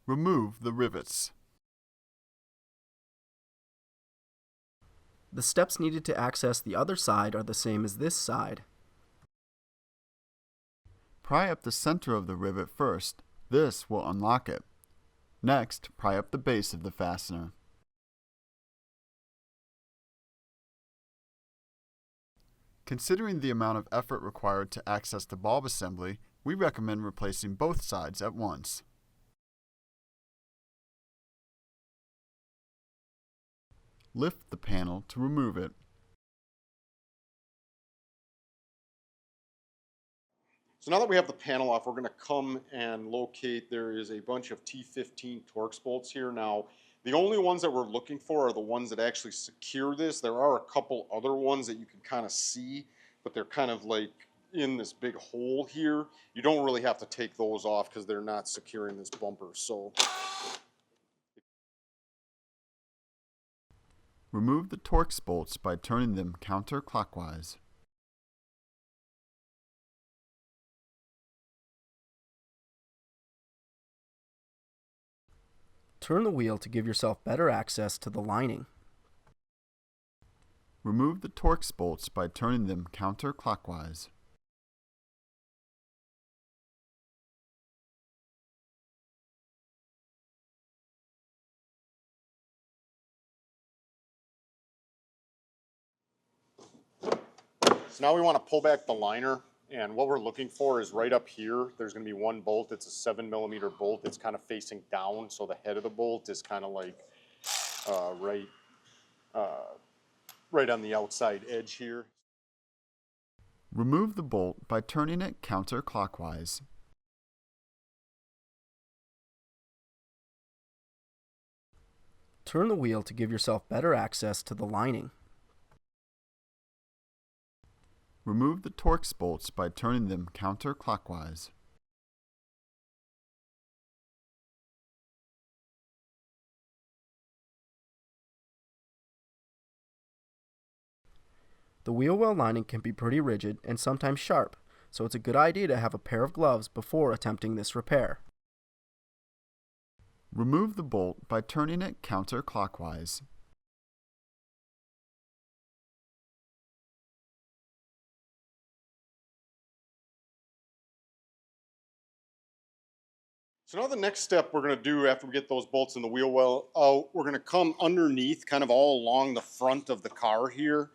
Remove the rivets. The steps needed to access the other side are the same as this side. Pry up the center of the rivet first. This will unlock it. Next, pry up the base of the fastener. Considering the amount of effort required to access the bulb assembly, we recommend replacing both sides at once. Lift the panel to remove it. So now that we have the panel off, we're going to come and locate, there is a bunch of T15 Torx bolts here. Now, the only ones that we're looking for are the ones that actually secure this. There are a couple other ones that you can kind of see, but they're kind of like in this big hole here. You don't really have to take those off because they're not securing this bumper. So Remove the Torx bolts by turning them counterclockwise. Turn the wheel to give yourself better access to the lining. Remove the Torx bolts by turning them counterclockwise. So now we want to pull back the liner, and what we're looking for is right up here. There's going to be one bolt. It's a 7mm bolt. It's kind of facing down, so the head of the bolt is kind of like right on the outside edge here. Remove the bolt by turning it counterclockwise. Turn the wheel to give yourself better access to the lining. Remove the Torx bolts by turning them counterclockwise. The wheel well lining can be pretty rigid and sometimes sharp, so it's a good idea to have a pair of gloves before attempting this repair. Remove the bolt by turning it counterclockwise. So now the next step we're going to do after we get those bolts in the wheel well out, we're going to come underneath, kind of all along the front of the car here.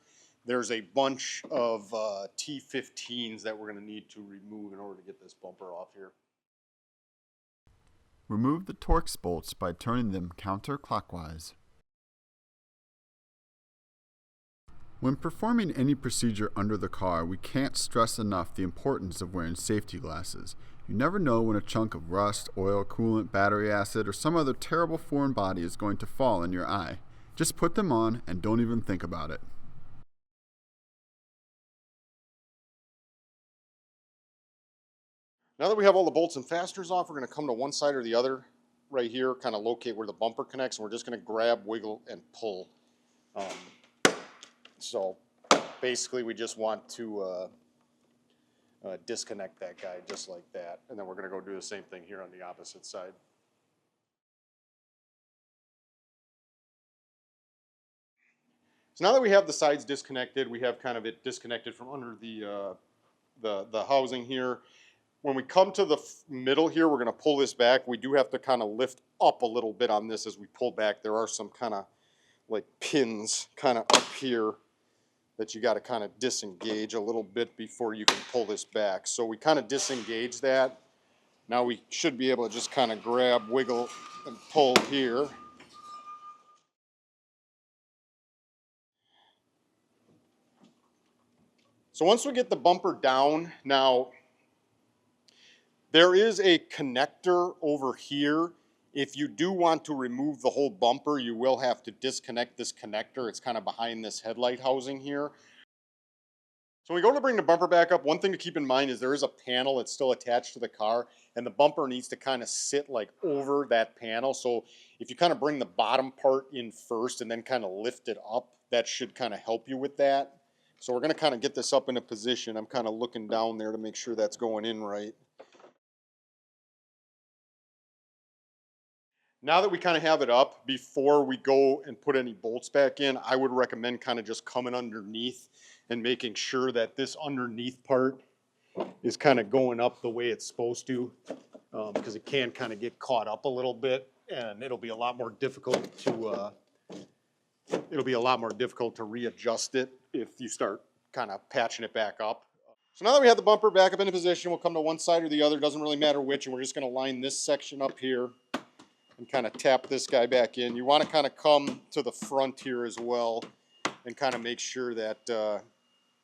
There's a bunch of T15s that we're going to need to remove in order to get this bumper off here. Remove the Torx bolts by turning them counterclockwise. When performing any procedure under the car, we can't stress enough the importance of wearing safety glasses. You never know when a chunk of rust, oil, coolant, battery acid, or some other terrible foreign body is going to fall in your eye. Just put them on and don't even think about it. Now that we have all the bolts and fasteners off, we're going to come to one side or the other right here, kind of locate where the bumper connects, and we're just going to grab, wiggle, and pull. So basically we just want to disconnect that guy just like that, and then we're going to go do the same thing here on the opposite side. So now that we have the sides disconnected, we have kind of it disconnected from under the housing here. When we come to the middle here, we're going to pull this back. We do have to kind of lift up a little bit on this as we pull back. There are some kind of like pins kind of up here that you got to kind of disengage a little bit before you can pull this back. So we kind of disengage that. Now we should be able to just kind of grab, wiggle, and pull here. So once we get the bumper down, now there is a connector over here. If you do want to remove the whole bumper, you will have to disconnect this connector. It's kind of behind this headlight housing here. So when we go to bring the bumper back up, one thing to keep in mind is there is a panel that's still attached to the car, and the bumper needs to kind of sit like over that panel. So if you kind of bring the bottom part in first and then kind of lift it up, that should kind of help you with that. So we're going to kind of get this up in a position. I'm kind of looking down there to make sure that's going in right. Now that we kind of have it up, before we go and put any bolts back in, I would recommend kind of just coming underneath and making sure that this underneath part is kind of going up the way it's supposed to, because it can kind of get caught up a little bit, and it'll be a lot more difficult to readjust it if you start kind of patching it back up. So now that we have the bumper back up into position, we'll come to one side or the other, doesn't really matter which, and we're just going to line this section up here and kind of tap this guy back in. You want to kind of come to the front here as well and kind of make sure that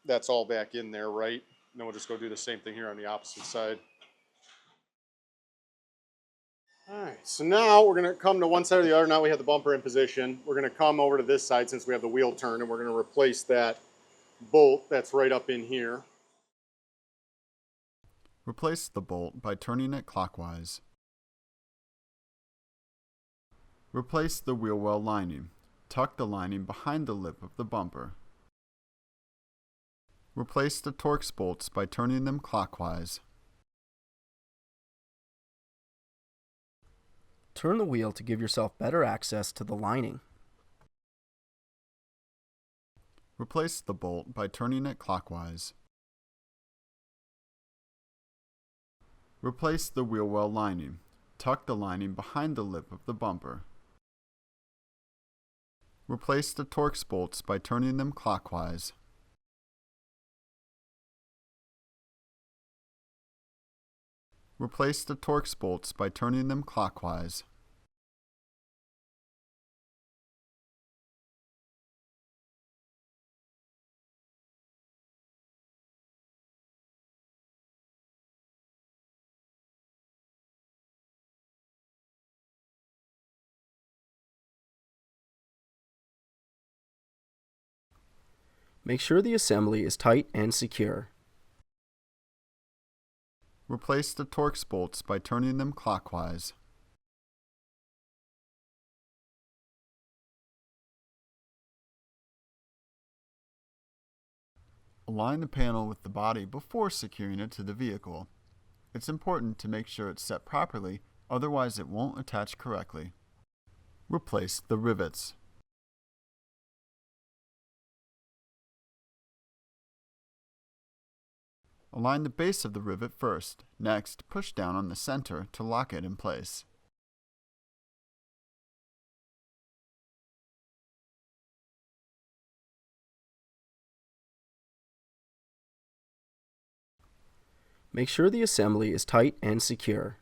that's all back in there, right? And then we'll just go do the same thing here on the opposite side. All right, so now we're going to come to one side or the other. Now we have the bumper in position. We're going to come over to this side since we have the wheel turned, and we're going to replace that bolt that's right up in here. Replace the bolt by turning it clockwise. Replace the wheel well lining. Tuck the lining behind the lip of the bumper. Replace the Torx bolts by turning them clockwise. Turn the wheel to give yourself better access to the lining. Replace the bolt by turning it clockwise. Replace the wheel well lining. Tuck the lining behind the lip of the bumper. Replace the Torx bolts by turning them clockwise. Replace the Torx bolts by turning them clockwise. Make sure the assembly is tight and secure. Replace the Torx bolts by turning them clockwise. Align the panel with the body before securing it to the vehicle. It's important to make sure it's set properly, otherwise it won't attach correctly. Replace the rivets. Align the base of the rivet first. Next, push down on the center to lock it in place. Make sure the assembly is tight and secure.